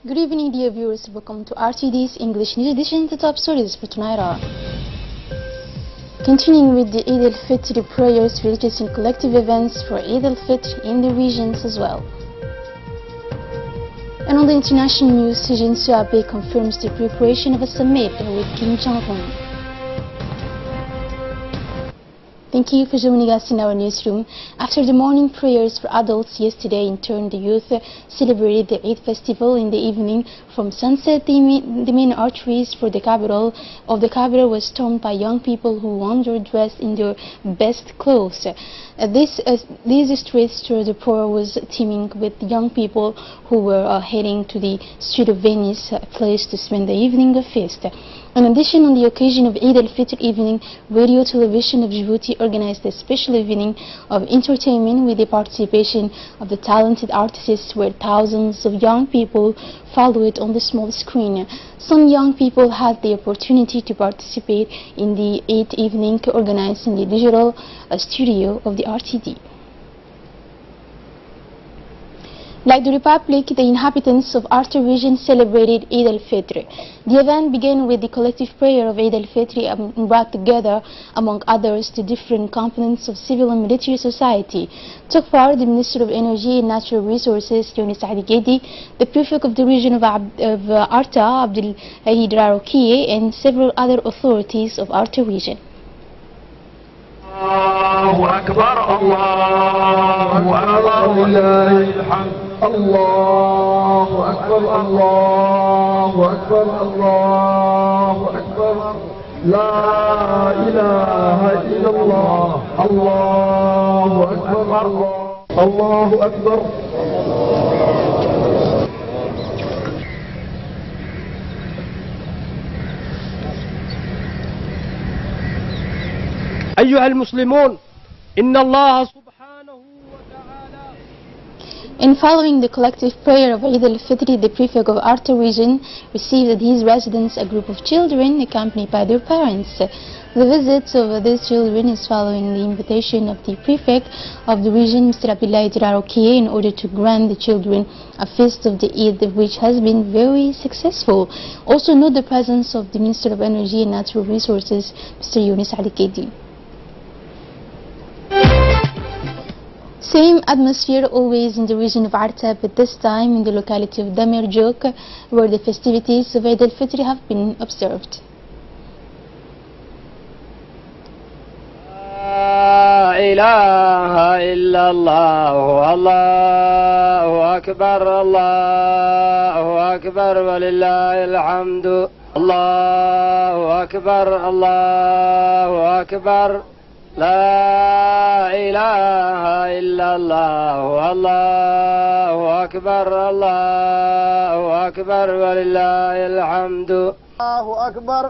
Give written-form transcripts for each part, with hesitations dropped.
Good evening, dear viewers. Welcome to RTD's English News Edition. The top stories for tonight are: continuing with the Eid al-Fitr prayers, religious and collective events for Eid al-Fitr in the regions as well. And on the international news, Xi Jinping confirms the preparation of a summit with Kim Jong-un. Thank you for joining us in our newsroom. After the morning prayers for adults yesterday, in turn the youth celebrated the Eid festival in the evening. From sunset, the main arteries for the capital was stormed by young people who wandered dressed in their best clothes. These streets through the poor was teeming with young people who were heading to the street of Venice, a place to spend the evening of feast. In addition, on the occasion of Eid al-Fitr evening, Radio Television of Djibouti organized a special evening of entertainment with the participation of the talented artists, where thousands of young people followed on the small screen. Some young people had the opportunity to participate in the Eid evening organized in the digital studio of the RTD. Like the Republic, the inhabitants of Arta region celebrated Eid al-Fitr. The event began with the collective prayer of Eid al-Fitr and brought together, among others, the different components of civil and military society. Took part the Minister of Energy and Natural Resources, Younis Ali Gedi, the Prefect of the region of Arta, Abdul Hidrarokiye, and several other authorities of Arta region. الله أكبر الله أكبر ولله الحمد الله أكبر الله أكبر الله أكبر لا إله إلا الله الله أكبر الله أكبر. أيها المسلمون إن الله سبحانه وتعالى. In following the collective prayer of Eid al-Fitr, the prefect of Arta region received at his residence a group of children accompanied by their parents. The visit of these children is following the invitation of the prefect of the region, Mr. Abdullah Hidrarokiye, in order to grant the children a feast of the Eid, which has been very successful. Also note the presence of the Minister of Energy and Natural Resources, Mr. Younis Ali Gedi. Same atmosphere always in the region of Arta, but this time in the locality of Damerjuk, where the festivities of Eid al-Fitr have been observed. لا إله إلا الله الله أكبر الله أكبر ولله الحمد الله أكبر الله أكبر لا إله إلا الله الله أكبر الله أكبر ولله الحمد الله أكبر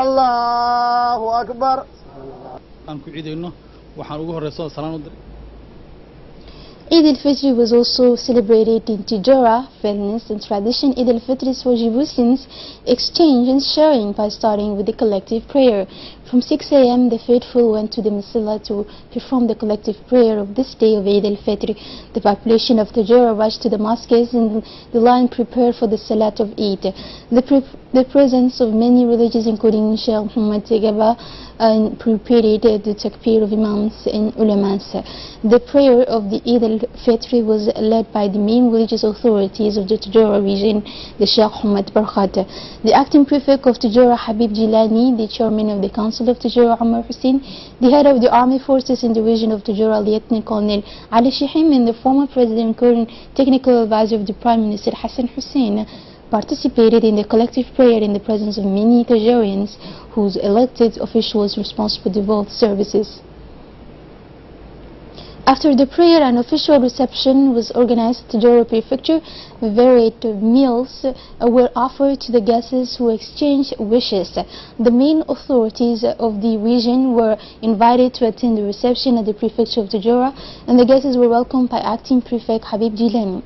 الله أكبر. Eid al-Fitr was also celebrated in Tijora, fairness and tradition. Eid al-Fitr is for Djiboutians exchange and sharing by starting with the collective prayer. From 6 a.m. the faithful went to the Masala to perform the collective prayer of this day of Eid al-Fitr. The population of Tijora rushed to the mosques and the line prepared for the Salat of Eid. The presence of many religions, including Sheikh Muhammad Gaba, prepared the takbir of imams and ulamas. The prayer of the Eid al-Fitr was led by the main religious authorities of the Tijora region, the Sheikh Muhammad Barkhat, the acting prefect of Tijora Habib Jilani, the chairman of the council of Tijora Omar Hussein, the head of the army forces in the region of Tijora Lieutenant Colonel Ali Shihim, and the former president and current technical advisor of the Prime Minister Hassan Hussein participated in the collective prayer in the presence of many Tijorians whose elected officials responsible for the both services. After the prayer, an official reception was organized at Tijora Prefecture. Varied meals were offered to the guests who exchanged wishes. The main authorities of the region were invited to attend the reception at the Prefecture of Tijora, and the guests were welcomed by acting Prefect Habib Jilani.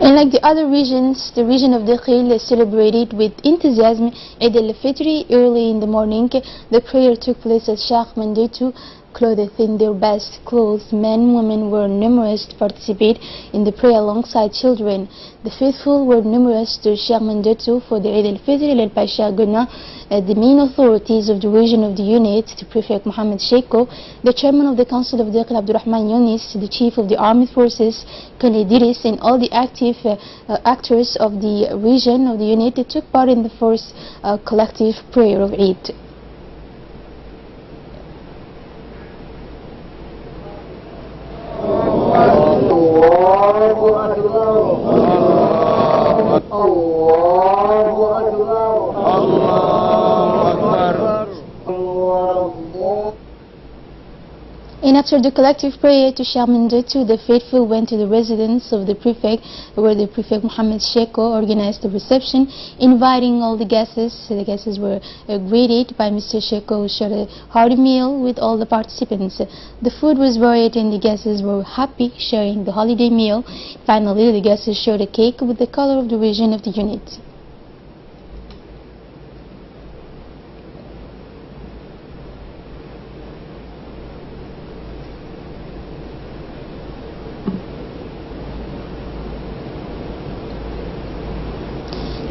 And like the other regions, the region of Dakhil celebrated with enthusiasm Eid al-Fitr early in the morning. The prayer took place at Sheikh Mandatu, clothed in their best clothes. Men, women were numerous to participate in the prayer alongside children. The faithful were numerous to Sheikh Mandatu for the Eid al-Fitr led by Sheikh Guna, the main authorities of the region of the unit, the Prefect Mohammed Sheikho, the Chairman of the Council of Dakhil Abdurrahman Yunis, the Chief of the Armed Forces, Khalid Idris, and all the active actors of the region of the unit took part in the first collective prayer of Eid. And after the collective prayer to Sheikh Mandatu, the faithful went to the residence of the Prefect, where the Prefect Mohammed Sheikho organized the reception, inviting all the guests. The guests were greeted by Mr. Sheikho, who shared a hearty meal with all the participants. The food was varied and the guests were happy sharing the holiday meal. Finally, the guests shared a cake with the color of the region of the unit.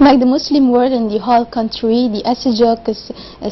Like the Muslim world and the whole country, the Asajok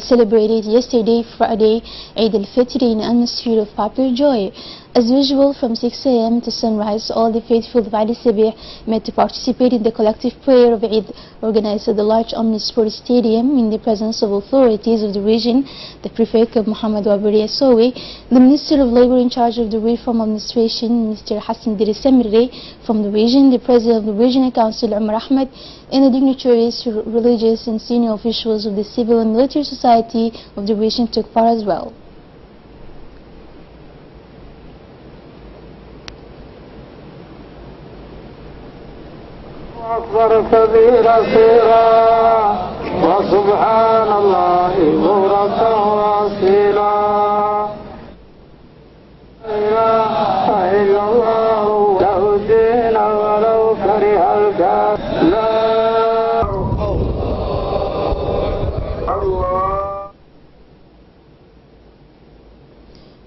celebrated yesterday, Friday, Eid al-Fitr in an atmosphere of popular joy. As usual, from 6 a.m. to sunrise, all the faithful of Ali Sabih met to participate in the collective prayer of Eid, organized at the large Omnisport Stadium in the presence of authorities of the region, the Prefect of Muhammad Wabari Asowe, the Minister of Labor in charge of the Reform Administration, Mr. Hassan Dirisamire from the region, the President of the Regional Council, Umar Ahmed, and the dignitaries, religious and senior officials of the civil and military society of the region took part as well. أكبر كبيرا سيرا وسبحان الله بكرة وأصيلا لا إله إلا الله له الدين ولو كره الكافرون.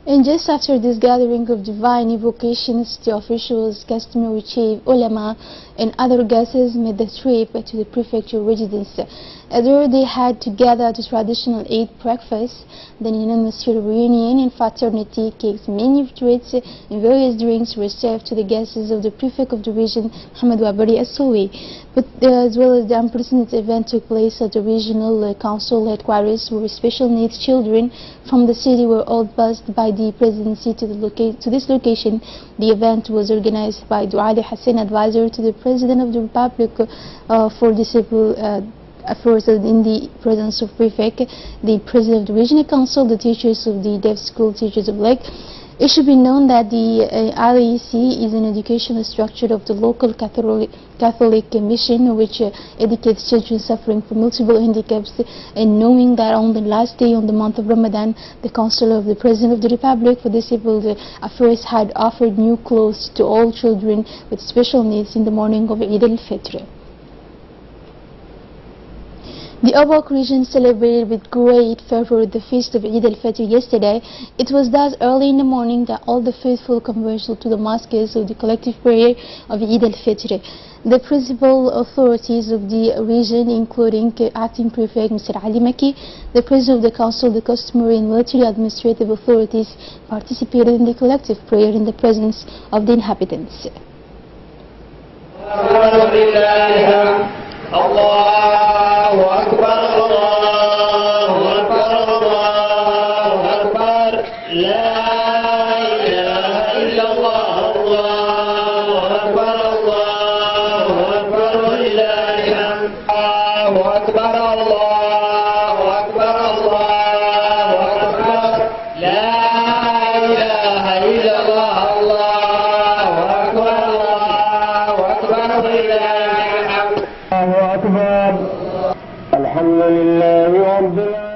And just after this gathering of divine evocations, the officials, customary chief, ulama, and other guests made the trip to the prefecture residence. There they had together the traditional Eid breakfast, then in an atmosphere of reunion and fraternity, cakes, many treats, and various drinks were served to the guests of the prefect of the region, Muhammad Wabari Asowe. But as well as the unprecedented event took place at the regional council headquarters, where special needs children from the city were all bussed by the presidency to this location. The event was organized by Duali Hassan, advisor to the President of the Republic for Disabled Affairs, in the presence of Prefect, the President of the Regional Council, the teachers of the Deaf School, teachers of Lake. It should be known that the REC is an educational structure of the local Catholic mission, which educates children suffering from multiple handicaps. And knowing that on the last day on the month of Ramadan, the Council of the President of the Republic for Disabled Affairs had offered new clothes to all children with special needs in the morning of Eid al-Fitr. The Awak region celebrated with great fervor the feast of Eid al-Fitr yesterday. It was thus early in the morning that all the faithful converged to the mosques of the collective prayer of Eid al-Fitr. The principal authorities of the region, including Acting Prefect Mr. Ali Maki, the President of the Council, the customary and military administrative authorities, participated in the collective prayer in the presence of the inhabitants. الله أكبر الله أكبر الله أكبر لا إله إلا الله الله أكبر الله أكبر ولله الحمد. الله أكبر الله أكبر الله أكبر لا إله إلا الله الله أكبر الله أكبر ولله الحمد. الله أكبر الحمد لله رب العالمين.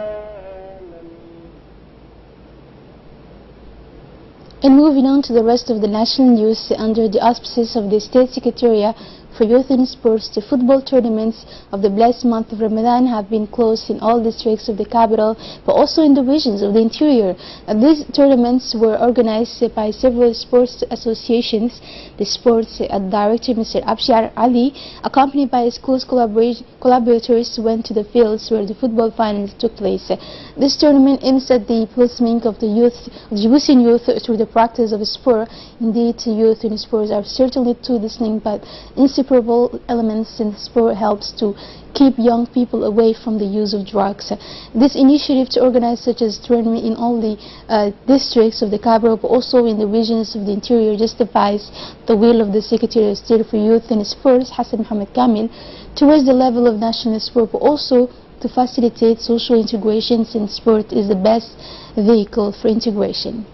And moving on to the rest of the national news, under the auspices of the State Secretariat for youth in sports, the football tournaments of the blessed month of Ramadan have been closed in all districts of the capital, but also in the regions of the interior. These tournaments were organized by several sports associations. The sports director, Mr. Abshar Ali, accompanied by his close collaborators, went to the fields where the football finals took place. This tournament aims at the upliftment of the Djiboutian youth through the practice of sport. Indeed, youth in sports are certainly two distinct but inseparable elements, and sport helps to keep young people away from the use of drugs. This initiative to organize such a tournament in all the districts of the capital, but also in the regions of the interior, justifies the will of the Secretary of State for Youth and Sports, Hassan Mohamed Kamil, to raise the level of national sport, but also to facilitate social integration, since sport is the best vehicle for integration.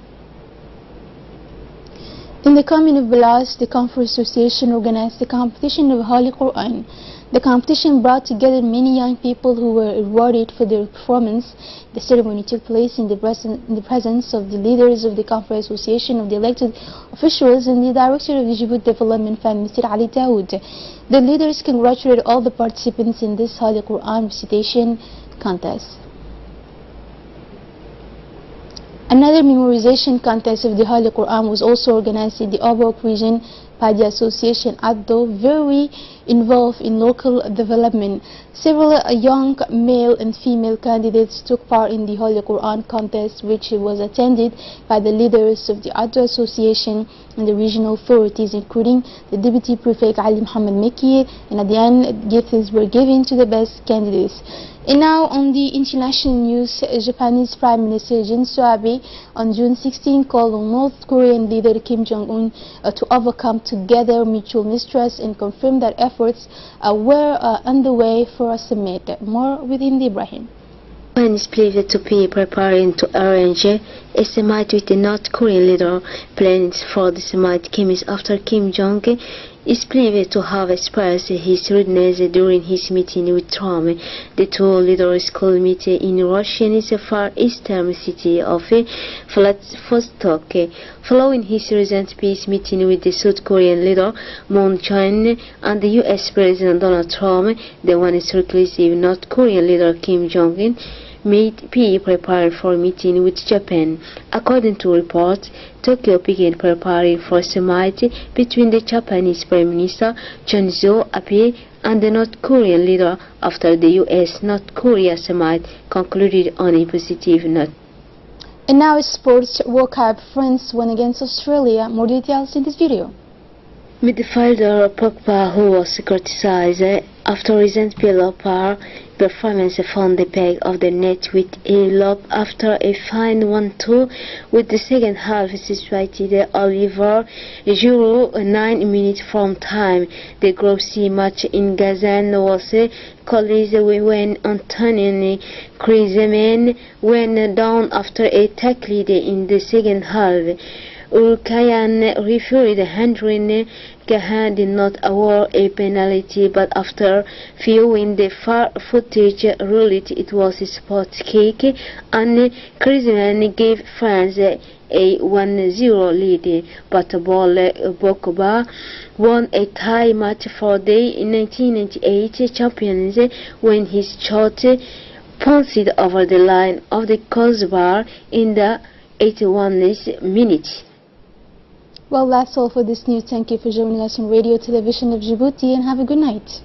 In the commune of Belas, the Comfort Association organized the competition of Holy Quran. The competition brought together many young people who were rewarded for their performance. The ceremony took place in the presence of the leaders of the Comfort Association, of the elected officials, and the director of the Djibouti Development Fund, Mr. Ali Daoud. The leaders congratulated all the participants in this Holy Quran recitation contest. Another memorization contest of the Holy Quran was also organized in the Obok region by the association ADDO, very involved in local development. Several young male and female candidates took part in the Holy Quran contest, which was attended by the leaders of the ADDO association and the regional authorities, including the Deputy Prefect Ali Mohammed Meki, and at the end, gifts were given to the best candidates. And now on the international news, Japanese Prime Minister Shinzo Abe on June 16 called on North Korean leader Kim Jong-un to overcome together mutual mistrust and confirm that efforts were underway for a summit. More with Hindi Ibrahim. Japan is believed to be preparing to arrange a summit with the North Korean leader. Plans for the summit came after Kim Jong-un is believed to have expressed his readiness during his meeting with Trump. The two leaders could meet in Russia's far eastern city of Vladivostok. Following his recent peace meeting with the South Korean leader Moon Jae-in and the U.S. President Donald Trump, the one-is reclusive North Korean leader Kim Jong-un may be preparing for a meeting with Japan. According to reports, Tokyo began preparing for a summit between the Japanese Prime Minister Shinzo Abe and the North Korean leader after the U.S.-North Korea summit concluded on a positive note. And now sports. World Cup, France won against Australia. More details in this video. Midfielder Pogba, who was criticized after recent par performance, found the back of the net with a lob after a fine 1-2 with the second half situated Oliver Giroud 9 minutes from time. The Group C match in Gazan was closed when Antoine Griezmann went down after a tackle in the second half. Uruguayan referee Henry Gahan did not award a penalty, but after viewing the far footage ruled it was a spot kick, and Griezmann gave France a 1-0 lead. But Pogba won a tie match for the 1998 champions when his shot bounced over the line of the crossbar in the 81st minute. Well, that's all for this news. Thank you for joining us on Radio Television of Djibouti, and have a good night.